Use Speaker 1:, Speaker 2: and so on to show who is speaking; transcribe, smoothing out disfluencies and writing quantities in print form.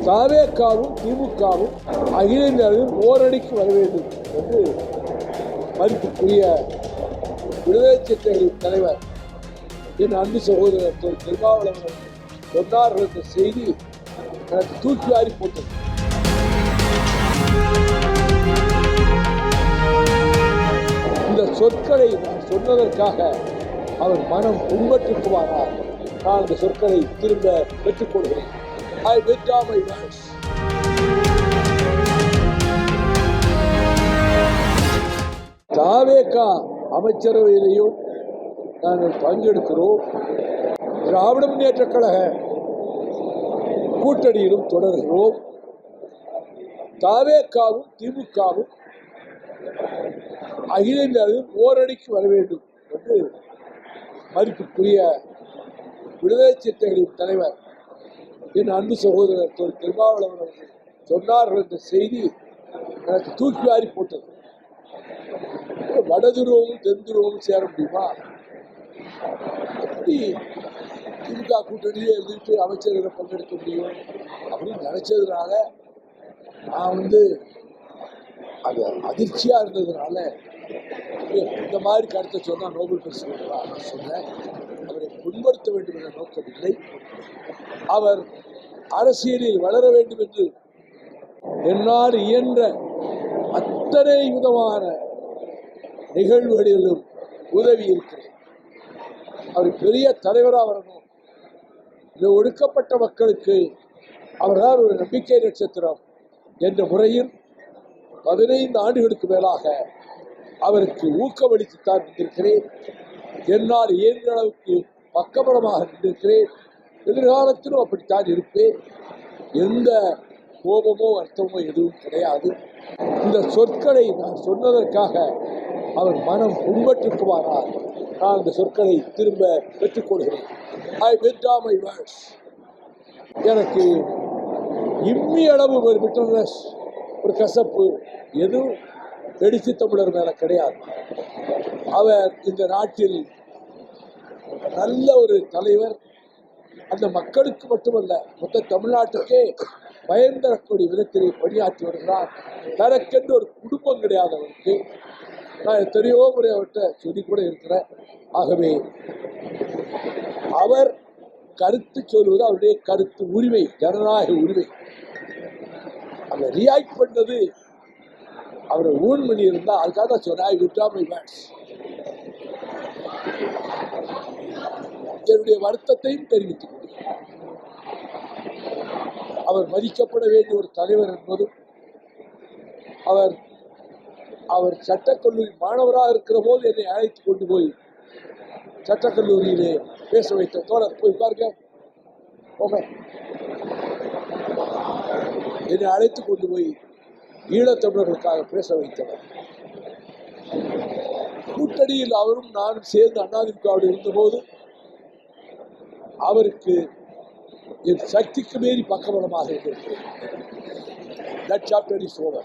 Speaker 1: தாவேகாவும் திமுகவும் அகில இந்திய அளவில் ஓரணிக்கு வர வேண்டும் என்று மதிப்புக்குரிய விடுதலை சிறுத்தைகளின் தலைவர் என் அன்பு சகோதரர் திருமாவளவன் சொன்னார்கள் என்ற செய்தி எனக்கு தூக்கி வாரி போட்டது. இந்த சொற்களை நான் சொன்னதற்காக அவர் மனம் புண்பட்டிருக்குமானால் நான் இந்த சொற்களை திரும்ப பெற்றுக் கொள்கிறேன். I withdraw my words. தாவேகா அமைச்சரவையிலையும் நாங்கள் பங்கெடுக்கிறோம். திராவிட முன்னேற்ற கழக கூட்டணியிலும் தொடர்கிறோம். தாவேகாவும் திமுகவும் அகில இந்திய அளவில் ஓரணிக்கு வர வேண்டும் என்று மதிப்புக்குரிய விடுதலை சிறுத்தைகளின் தலைவர் என் அன்பு சகோதரர் திருமாவளவன் சொன்னார்கள் என்ற செய்தி எனக்கு தூக்கி வாரி போட்டது. வடதுருவமும் தென்துருவமும் சேர முடியுமா? எப்படி திமுக கூட்டணியே இருந்துட்டு அமைச்சர்களை பங்கெடுக்க முடியும் அப்படின்னு நினைச்சதுனால நான் அது அதிர்ச்சியா இருந்ததுனால இந்த மாதிரி கருத்தை சொன்னா நோபல் பரிசு நான் சொன்னேன். அவரை புண்படுத்த வேண்டும் என்ற நோக்கமில்லை. அவர் அரசியலில் வளர வேண்டும் என்று என்னால் இயன்ற அத்தனை விதமான நிகழ்வுகளிலும் உதவி இருக்கிறேன். அவர் பெரிய தலைவராக வரணும். இந்த ஒடுக்கப்பட்ட மக்களுக்கு அவர்தான் ஒரு நம்பிக்கை நட்சத்திரம் என்ற முறையில் 15 ஆண்டுகளுக்கு மேலாக அவருக்கு ஊக்கமளித்துத்தான் நின்றிருக்கிறேன். என்னால் இயன்ற அளவுக்கு பக்கபலமாக நின்றிருக்கிறேன். எதிர்காலத்திலும் அப்படித்தான் இருப்பேன். எந்த கோபமோ அர்த்தமோ எதுவும் கிடையாது. இந்த சொற்களை நான் சொன்னதற்காக அவர் மனம் புண்பட்டிருக்குமானால் நான் இந்த சொற்களை திரும்ப பெற்றுக்கொள்கிறேன். I withdraw my words. எனக்கு இம்மி அளவு ஒரு bitterness, ஒரு கசப்பு எதுவும் எழுச்சி தமிழர் மேல கிடையாது. அவர் இந்த நாட்டில் நல்ல ஒரு தலைவர். அந்த மக்களுக்கு மட்டுமல்ல, மொத்த தமிழ்நாட்டுக்கே பயன் தரக்கூடிய விதத்திலே பணியாற்றி வருகிறார். தனக்கென்று ஒரு குடும்பம் கிடையாது அவருக்கு. நான் எத்தனையோ முறை அவர்கிட்ட சொல்லி கூட இருக்கிறேன். ஆகவே அவர் கருத்து சொல்வது அவருடைய கருத்து உரிமை, ஜனநாயக உரிமை. அதை ரியாக்ட் பண்ணது அவரை ஊன் பண்ணி இருந்தா அதுக்காக தான் சொன்ன விட்டாமை வேட்ஸ். என்னுடைய வருத்தத்தையும் தெரிவித்துக் கொள்கிறேன். அவர் மதிக்கப்பட வேண்டிய ஒரு தலைவர் என்பதும் அவர் சட்டக்கல்லூரி மாணவராக இருக்கிற போது என்னை அழைத்து கொண்டு போய் சட்டக்கல்லூரியிலே பேச வைத்த தோழர் போய் பாருங்க, என்னை அழைத்து கொண்டு போய் ஈழத்தமிழர்களுக்காக பேச வைத்தவர். கூட்டணியில் அவரும் நானும் சேர்ந்து அதிமுகவோடு இருந்தபோது அவருக்கு என் சக்திக்கு மீறி பக்கபலமாக இருந்திருக்கிறேன். That chapter is over.